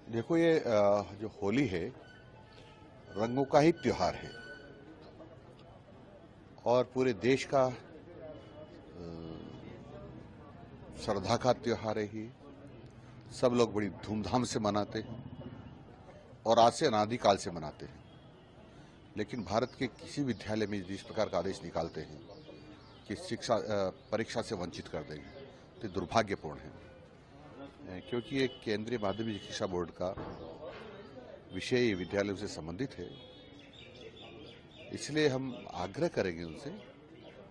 देखो ये जो होली है रंगों का ही त्योहार है और पूरे देश का श्रद्धा का त्योहार है ही। सब लोग बड़ी धूमधाम से मनाते हैं और आज से अनादिकाल से मनाते हैं। लेकिन भारत के किसी विद्यालय में जिस प्रकार का आदेश निकालते हैं कि शिक्षा परीक्षा से वंचित कर देंगे तो दुर्भाग्यपूर्ण है, क्योंकि एक केंद्रीय माध्यमिक शिक्षा बोर्ड का विषय विद्यालयों से संबंधित है। इसलिए हम आग्रह करेंगे उनसे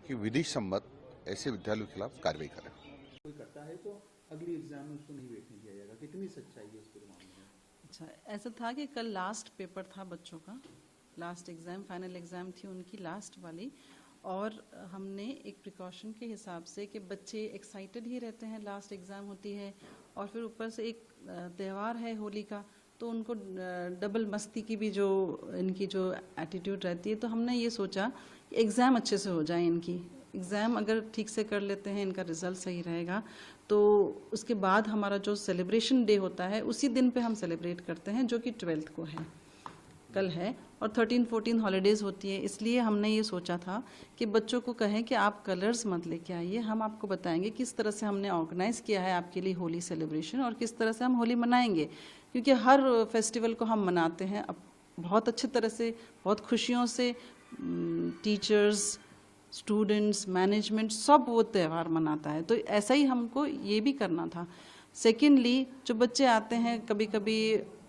कि विधि सम्मत ऐसे विद्यालयों के खिलाफ कार्रवाई करें। कोई करता है तो अगली एग्जाम में उसको नहीं बैठने दिया जाएगा। कितनी सच्चाई है इस पूरे मामले में? अच्छा, ऐसा था कि कल लास्ट पेपर था बच्चों का, लास्ट एग्ज़ाम, फाइनल एग्ज़ाम थी उनकी लास्ट वाली, और हमने एक प्रिकॉशन के हिसाब से कि बच्चे एक्साइटेड ही रहते हैं, लास्ट एग्ज़ाम होती है और फिर ऊपर से एक त्यौहार है होली का, तो उनको डबल मस्ती की भी जो इनकी जो एटीट्यूड रहती है, तो हमने ये सोचा कि एग्ज़ाम अच्छे से हो जाए इनकी। एग्ज़ाम अगर ठीक से कर लेते हैं, इनका रिज़ल्ट सही रहेगा, तो उसके बाद हमारा जो सेलिब्रेशन डे होता है उसी दिन पे हम सेलिब्रेट करते हैं, जो कि 12th को है, कल है, और 13-14 हॉलीडेज़ होती है। इसलिए हमने ये सोचा था कि बच्चों को कहें कि आप कलर्स मत लेके आइए, हम आपको बताएंगे किस तरह से हमने ऑर्गेनाइज़ किया है आपके लिए होली सेलिब्रेशन और किस तरह से हम होली मनाएंगे। क्योंकि हर फेस्टिवल को हम मनाते हैं अब बहुत अच्छी तरह से, बहुत खुशियों से, टीचर्स, स्टूडेंट्स, मैनेजमेंट सब वो त्यौहार मनाता है, तो ऐसा ही हमको ये भी करना था। सेकेंडली, जो बच्चे आते हैं कभी कभी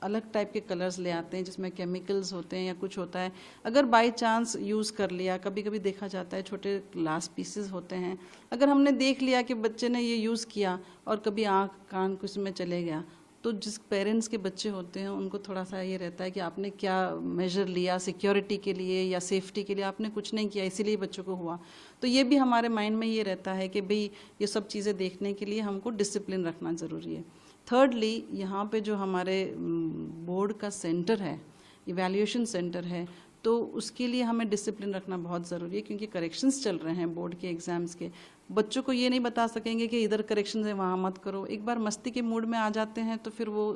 अलग टाइप के कलर्स ले आते हैं जिसमें केमिकल्स होते हैं या कुछ होता है, अगर बाय चांस यूज़ कर लिया, कभी कभी देखा जाता है छोटे ग्लास पीसेस होते हैं, अगर हमने देख लिया कि बच्चे ने ये यूज़ किया और कभी आँख कान कुछ में चले गया, तो जिस पेरेंट्स के बच्चे होते हैं उनको थोड़ा सा ये रहता है कि आपने क्या मेजर लिया सिक्योरिटी के लिए या सेफ्टी के लिए, आपने कुछ नहीं किया इसीलिए बच्चों को हुआ। तो ये भी हमारे माइंड में ये रहता है कि भाई ये सब चीज़ें देखने के लिए हमको डिसिप्लिन रखना ज़रूरी है। थर्डली, यहाँ पे जो हमारे बोर्ड का सेंटर है, इवैल्यूएशन सेंटर है, तो उसके लिए हमें डिसिप्लिन रखना बहुत ज़रूरी है, क्योंकि करेक्शंस चल रहे हैं बोर्ड के एग्ज़ाम्स के। बच्चों को ये नहीं बता सकेंगे कि इधर करेक्शन है वहाँ मत करो, एक बार मस्ती के मूड में आ जाते हैं तो फिर वो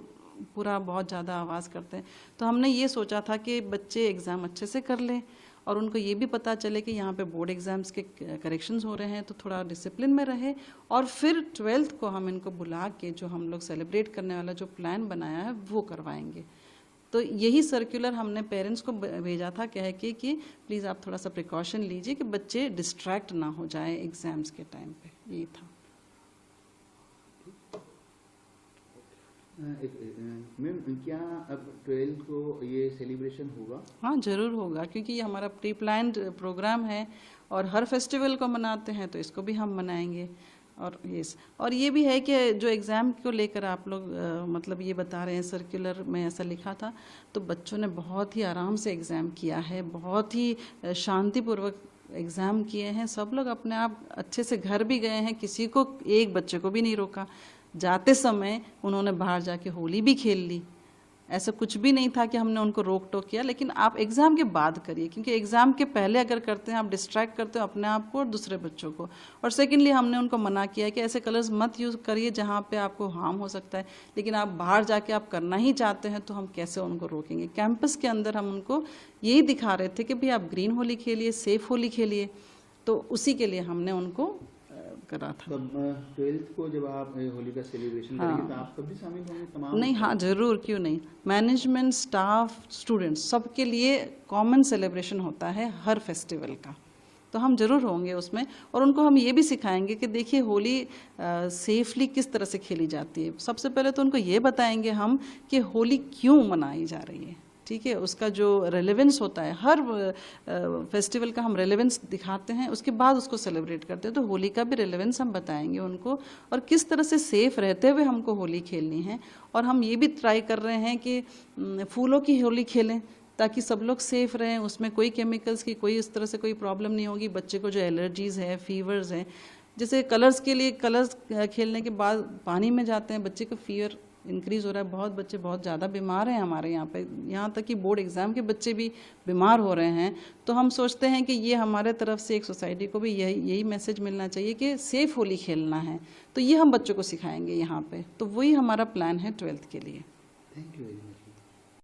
पूरा बहुत ज़्यादा आवाज़ करते हैं। तो हमने ये सोचा था कि बच्चे एग्ज़ाम अच्छे से कर लें और उनको ये भी पता चले कि यहाँ पे बोर्ड एग्ज़ाम्स के करेक्शंस हो रहे हैं, तो थोड़ा डिसिप्लिन में रहे, और फिर 12th को हम इनको बुला के जो हम लोग सेलिब्रेट करने वाला जो प्लान बनाया है वो करवाएंगे। तो यही सर्कुलर हमने पेरेंट्स को भेजा था, कह के कि प्लीज़ आप थोड़ा सा प्रिकॉशन लीजिए कि बच्चे डिस्ट्रैक्ट ना हो जाए एग्ज़ाम्स के टाइम पे। ये था। मैम, क्या अब 12th को ये सेलिब्रेशन होगा? हाँ, ज़रूर होगा, क्योंकि ये हमारा प्री प्लान्ड प्रोग्राम है और हर फेस्टिवल को मनाते हैं, तो इसको भी हम मनाएंगे। और ये भी है कि जो एग्ज़ाम को लेकर आप लोग मतलब ये बता रहे हैं, सर्कुलर में ऐसा लिखा था, तो बच्चों ने बहुत ही आराम से एग्ज़ाम किया है, बहुत ही शांतिपूर्वक एग्ज़ाम किए हैं। सब लोग अपने आप अच्छे से घर भी गए हैं, किसी को, एक बच्चे को भी नहीं रोका। जाते समय उन्होंने बाहर जाके होली भी खेल ली, ऐसा कुछ भी नहीं था कि हमने उनको रोक टोक किया। लेकिन आप एग्ज़ाम के बाद करिए, क्योंकि एग्ज़ाम के पहले अगर करते हैं आप डिस्ट्रैक्ट करते हो अपने आप को और दूसरे बच्चों को। और सेकेंडली, हमने उनको मना किया है कि ऐसे कलर्स मत यूज़ करिए जहाँ पे आपको हार्म हो सकता है, लेकिन आप बाहर जाके आप करना ही चाहते हैं तो हम कैसे उनको रोकेंगे। कैंपस के अंदर हम उनको यही दिखा रहे थे कि भाई आप ग्रीन होली खेलिए, सेफ होली खेलिए, तो उसी के लिए हमने उनको करा था। तब 12th को जब आप होली का सेलिब्रेशन करेंगे तो आप तब भी शामिल होंगे तमाम? नहीं, हाँ ज़रूर, क्यों नहीं। मैनेजमेंट, स्टाफ, स्टूडेंट्स सबके लिए कॉमन सेलिब्रेशन होता है हर फेस्टिवल का, तो हम ज़रूर होंगे उसमें। और उनको हम ये भी सिखाएंगे कि देखिए होली सेफली किस तरह से खेली जाती है। सबसे पहले तो उनको ये बताएंगे हम कि होली क्यों मनाई जा रही है, ठीक है, उसका जो रेलेवेंस होता है, हर फेस्टिवल का हम रेलेवेंस दिखाते हैं, उसके बाद उसको सेलिब्रेट करते हैं। तो होली का भी रेलेवेंस हम बताएंगे उनको, और किस तरह से सेफ रहते हुए हमको होली खेलनी है। और हम ये भी ट्राई कर रहे हैं कि फूलों की होली खेलें ताकि सब लोग सेफ रहें, उसमें कोई केमिकल्स की कोई इस तरह से कोई प्रॉब्लम नहीं होगी। बच्चे को जो एलर्जीज़ है, फीवर्स हैं, जैसे कलर्स के लिए, कलर्स खेलने के बाद पानी में जाते हैं, बच्चे का फीवर इंक्रीज़ हो रहा है, बहुत बच्चे बहुत ज़्यादा बीमार हैं हमारे यहाँ पे, यहाँ तक कि बोर्ड एग्ज़ाम के बच्चे भी बीमार हो रहे हैं। तो हम सोचते हैं कि ये हमारे तरफ से एक सोसाइटी को भी यही मैसेज मिलना चाहिए कि सेफ़ होली खेलना है, तो ये हम बच्चों को सिखाएंगे यहाँ पे। तो वही हमारा प्लान है 12th के लिए। Thank you very